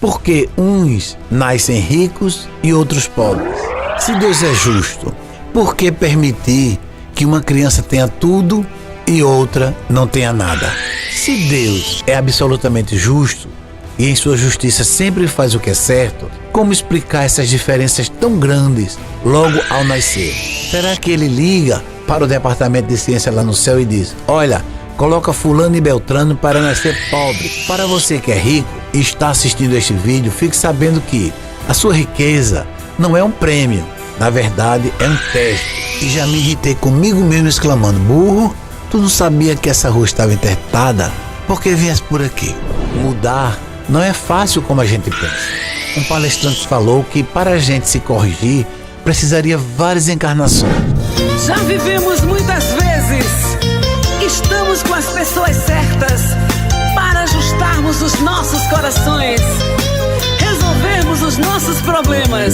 Porque uns nascem ricos e outros pobres? Se Deus é justo, por que permitir que uma criança tenha tudo e outra não tenha nada? Se Deus é absolutamente justo e em sua justiça sempre faz o que é certo, como explicar essas diferenças tão grandes logo ao nascer? Será que ele liga para o departamento de ciência lá no céu e diz: olha, coloca fulano e beltrano para nascer pobre? Para você que é rico e está assistindo este vídeo, fique sabendo que a sua riqueza não é um prêmio, na verdade é um teste. E já me irritei comigo mesmo exclamando: burro, tu não sabia que essa rua estava interditada? Por que viesse por aqui? Mudar não é fácil como a gente pensa. Um palestrante falou que para a gente se corrigir, precisaria várias encarnações. Já vivemos muitas vezes. Estamos com as pessoas certas para ajustarmos os nossos corações, resolvermos os nossos problemas.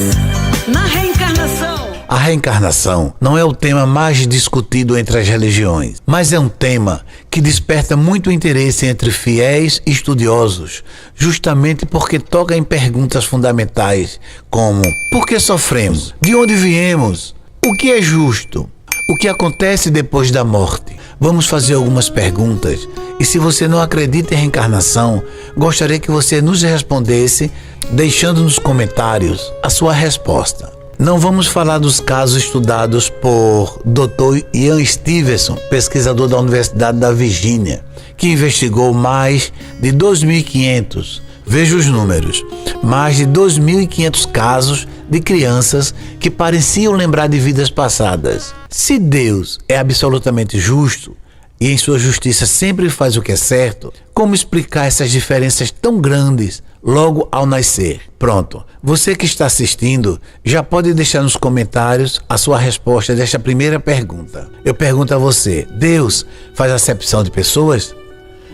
Na reencarnação. A reencarnação não é o tema mais discutido entre as religiões, mas é um tema que desperta muito interesse entre fiéis e estudiosos, justamente porque toca em perguntas fundamentais como: por que sofremos? De onde viemos? O que é justo? O que acontece depois da morte? Vamos fazer algumas perguntas e, se você não acredita em reencarnação, gostaria que você nos respondesse deixando nos comentários a sua resposta. Não vamos falar dos casos estudados por Dr. Ian Stevenson, pesquisador da Universidade da Virgínia, que investigou mais de 2.500, veja os números, mais de 2.500 casos de crianças que pareciam lembrar de vidas passadas. Se Deus é absolutamente justo e em sua justiça sempre faz o que é certo, como explicar essas diferenças tão grandes logo ao nascer? Pronto, você que está assistindo já pode deixar nos comentários a sua resposta desta primeira pergunta. Eu pergunto a você: Deus faz acepção de pessoas?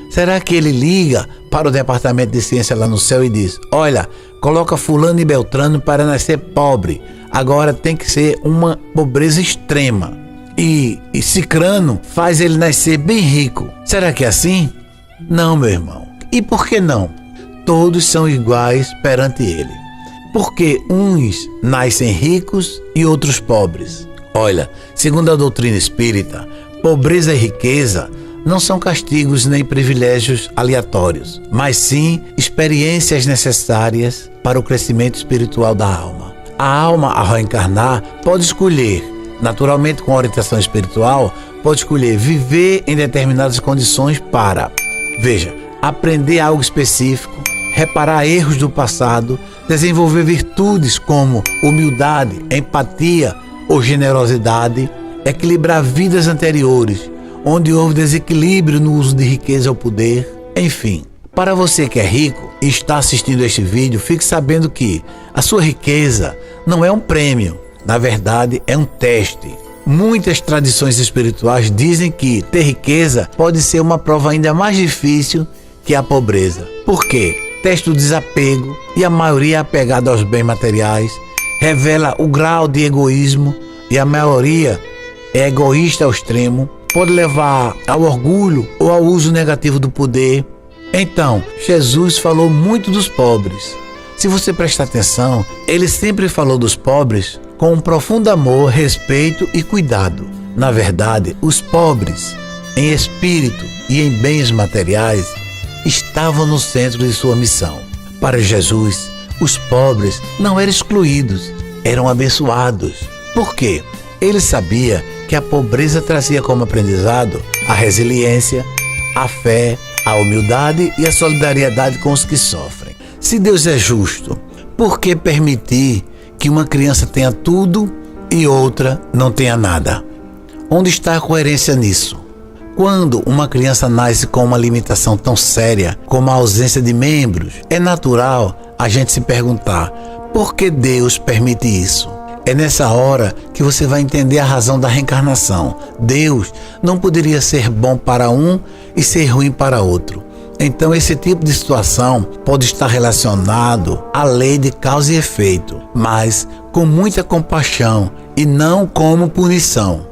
Será que ele liga para o departamento de ciência lá no céu e diz: olha, coloca fulano e beltrano para nascer pobre, agora tem que ser uma pobreza extrema, e cicrano faz ele nascer bem rico? Será que é assim? Não, meu irmão. E por que não? Todos são iguais perante ele. Porque uns nascem ricos e outros pobres? Olha, segundo a doutrina espírita, pobreza e riqueza não são castigos nem privilégios aleatórios, mas sim experiências necessárias para o crescimento espiritual da alma. A alma, ao reencarnar, pode escolher, naturalmente com orientação espiritual, pode escolher viver em determinadas condições para, veja, aprender algo específico, reparar erros do passado, desenvolver virtudes como humildade, empatia ou generosidade, equilibrar vidas anteriores, onde houve desequilíbrio no uso de riqueza ou poder. Enfim, para você que é rico e está assistindo este vídeo, fique sabendo que a sua riqueza não é um prêmio, na verdade é um teste. Muitas tradições espirituais dizem que ter riqueza pode ser uma prova ainda mais difícil que a pobreza. Por quê? Testa o desapego, e a maioria é apegada aos bens materiais, revela o grau de egoísmo, e a maioria é egoísta ao extremo, pode levar ao orgulho ou ao uso negativo do poder. Então, Jesus falou muito dos pobres. Se você prestar atenção, ele sempre falou dos pobres com um profundo amor, respeito e cuidado. Na verdade, os pobres, em espírito e em bens materiais, estavam no centro de sua missão. Para Jesus, os pobres não eram excluídos, eram abençoados. Por quê? Ele sabia que a pobreza trazia como aprendizado a resiliência, a fé, a humildade e a solidariedade com os que sofrem. Se Deus é justo, por que permitir que uma criança tenha tudo e outra não tenha nada? Onde está a coerência nisso? Quando uma criança nasce com uma limitação tão séria como a ausência de membros, é natural a gente se perguntar: por que Deus permite isso? É nessa hora que você vai entender a razão da reencarnação. Deus não poderia ser bom para um e ser ruim para outro. Então esse tipo de situação pode estar relacionado à lei de causa e efeito, mas com muita compaixão e não como punição.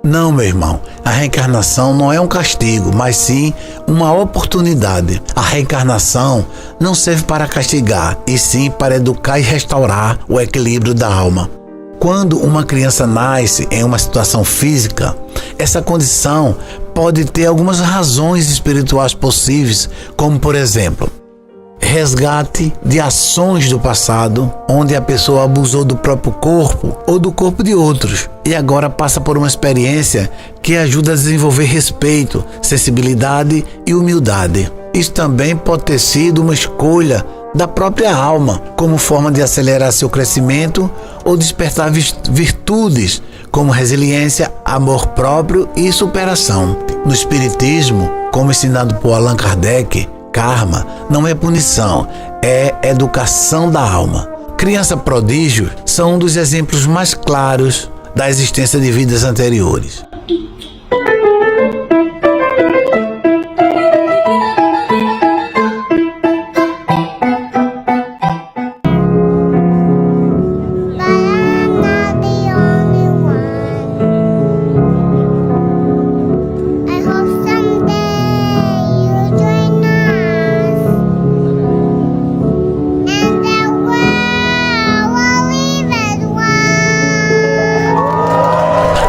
Não, meu irmão, a reencarnação não é um castigo, mas sim uma oportunidade. A reencarnação não serve para castigar, e sim para educar e restaurar o equilíbrio da alma. Quando uma criança nasce em uma situação física, essa condição pode ter algumas razões espirituais possíveis, como por exemplo, resgate de ações do passado, onde a pessoa abusou do próprio corpo ou do corpo de outros, e agora passa por uma experiência que ajuda a desenvolver respeito, sensibilidade e humildade. Isso também pode ter sido uma escolha da própria alma, como forma de acelerar seu crescimento ou despertar virtudes como resiliência, amor próprio e superação. No Espiritismo, como ensinado por Allan Kardec, karma não é punição, é educação da alma. Criança prodígio são um dos exemplos mais claros da existência de vidas anteriores.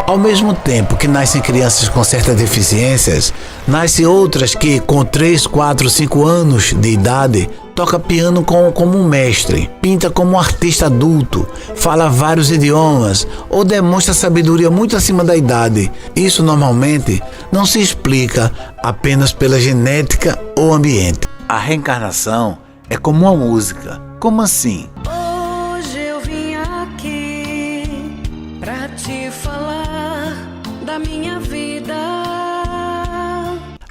Ao mesmo tempo que nascem crianças com certas deficiências, nascem outras que, com 3, 4, 5 anos de idade, toca piano como um mestre, pinta como um artista adulto, fala vários idiomas ou demonstra sabedoria muito acima da idade. Isso normalmente não se explica apenas pela genética ou ambiente. A reencarnação é como uma música. Como assim? Hoje eu vim aqui pra te falar da minha vida.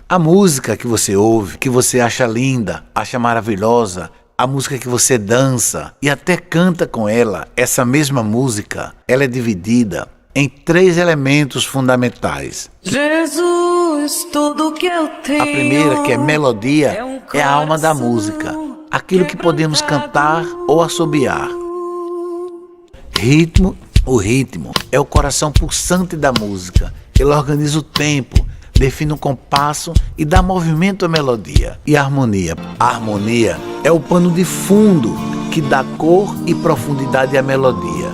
A música que você ouve, que você acha linda, acha maravilhosa, a música que você dança e até canta com ela, essa mesma música, ela é dividida em 3 elementos fundamentais. Jesus, tudo que eu tenho. A primeira, que é melodia, é a alma da música, aquilo que podemos cantar ou assobiar. Ritmo, o ritmo é o coração pulsante da música. Ele organiza o tempo, define um compasso e dá movimento à melodia. E a harmonia? A harmonia é o pano de fundo que dá cor e profundidade à melodia.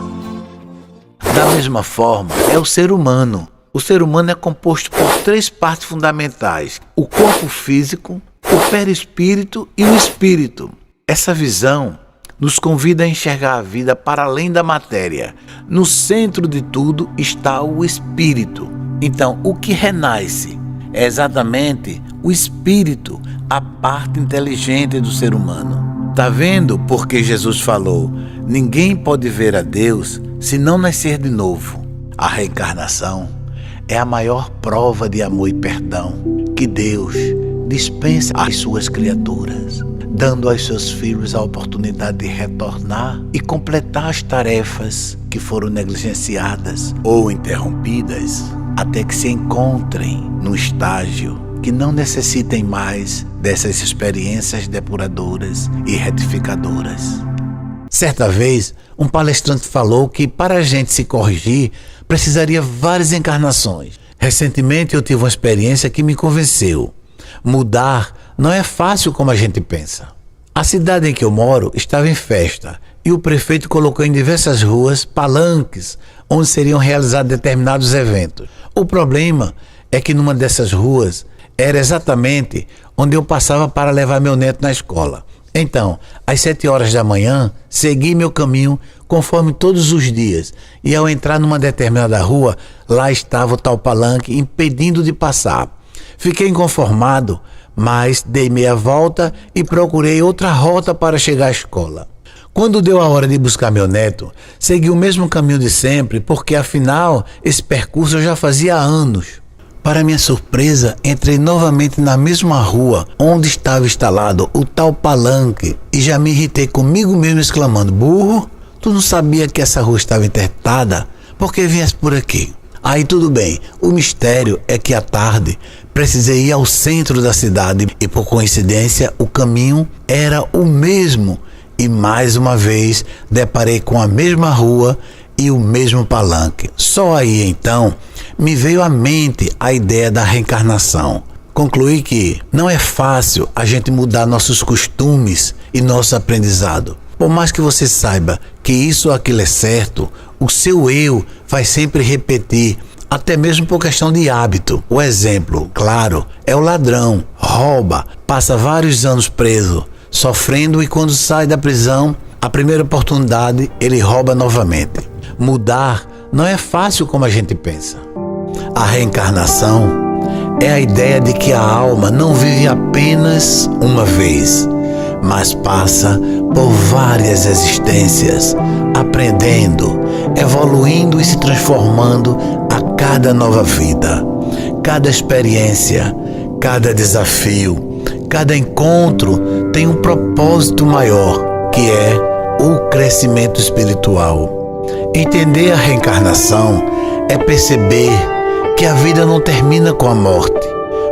Da mesma forma, é o ser humano. O ser humano é composto por 3 partes fundamentais: o corpo físico, o perispírito e o espírito. Essa visão nos convida a enxergar a vida para além da matéria. No centro de tudo está o espírito. Então, o que renasce é exatamente o espírito, a parte inteligente do ser humano. Tá vendo porque Jesus falou: ninguém pode ver a Deus se não nascer de novo. A reencarnação é a maior prova de amor e perdão que Deus dispensa às suas criaturas, dando aos seus filhos a oportunidade de retornar e completar as tarefas que foram negligenciadas ou interrompidas, até que se encontrem num estágio que não necessitem mais dessas experiências depuradoras e retificadoras. Certa vez, um palestrante falou que para a gente se corrigir, precisaria várias encarnações. Recentemente eu tive uma experiência que me convenceu. Mudar não é fácil como a gente pensa. A cidade em que eu moro estava em festa e o prefeito colocou em diversas ruas palanques onde seriam realizados determinados eventos. O problema é que numa dessas ruas era exatamente onde eu passava para levar meu neto na escola. Então, às 7 horas da manhã, segui meu caminho conforme todos os dias e ao entrar numa determinada rua, lá estava o tal palanque impedindo de passar. Fiquei inconformado, mas dei meia volta e procurei outra rota para chegar à escola. Quando deu a hora de buscar meu neto, segui o mesmo caminho de sempre, porque afinal esse percurso eu já fazia há anos. Para minha surpresa, entrei novamente na mesma rua onde estava instalado o tal palanque e já me irritei comigo mesmo exclamando: burro, tu não sabia que essa rua estava interditada? Por que viesse por aqui? Aí tudo bem, o mistério é que à tarde precisei ir ao centro da cidade e por coincidência o caminho era o mesmo e mais uma vez deparei com a mesma rua e o mesmo palanque. Só aí então me veio à mente a ideia da reencarnação. Concluí que não é fácil a gente mudar nossos costumes e nosso aprendizado. Por mais que você saiba que isso ou aquilo é certo, o seu eu vai sempre repetir, até mesmo por questão de hábito. O exemplo, claro, é o ladrão. Rouba, passa vários anos preso, sofrendo, e quando sai da prisão, a primeira oportunidade, ele rouba novamente. Mudar não é fácil como a gente pensa. A reencarnação é a ideia de que a alma não vive apenas uma vez, mas passa por várias existências, aprendendo, evoluindo e se transformando a cada nova vida. Cada experiência, cada desafio, cada encontro tem um propósito maior, que é o crescimento espiritual. Entender a reencarnação é perceber que a vida não termina com a morte,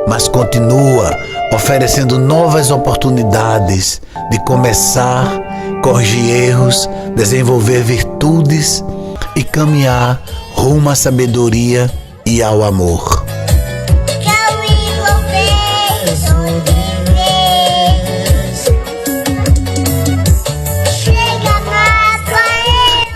mas continua oferecendo novas oportunidades de começar, corrigir erros, desenvolver virtudes e caminhar rumo à sabedoria e ao amor.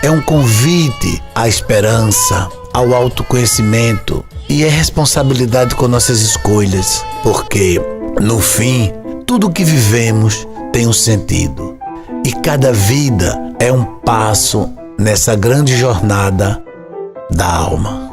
É um convite à esperança, ao autoconhecimento, e é responsabilidade com nossas escolhas, porque, no fim, tudo o que vivemos tem um sentido, e cada vida é um passo nessa grande jornada da alma.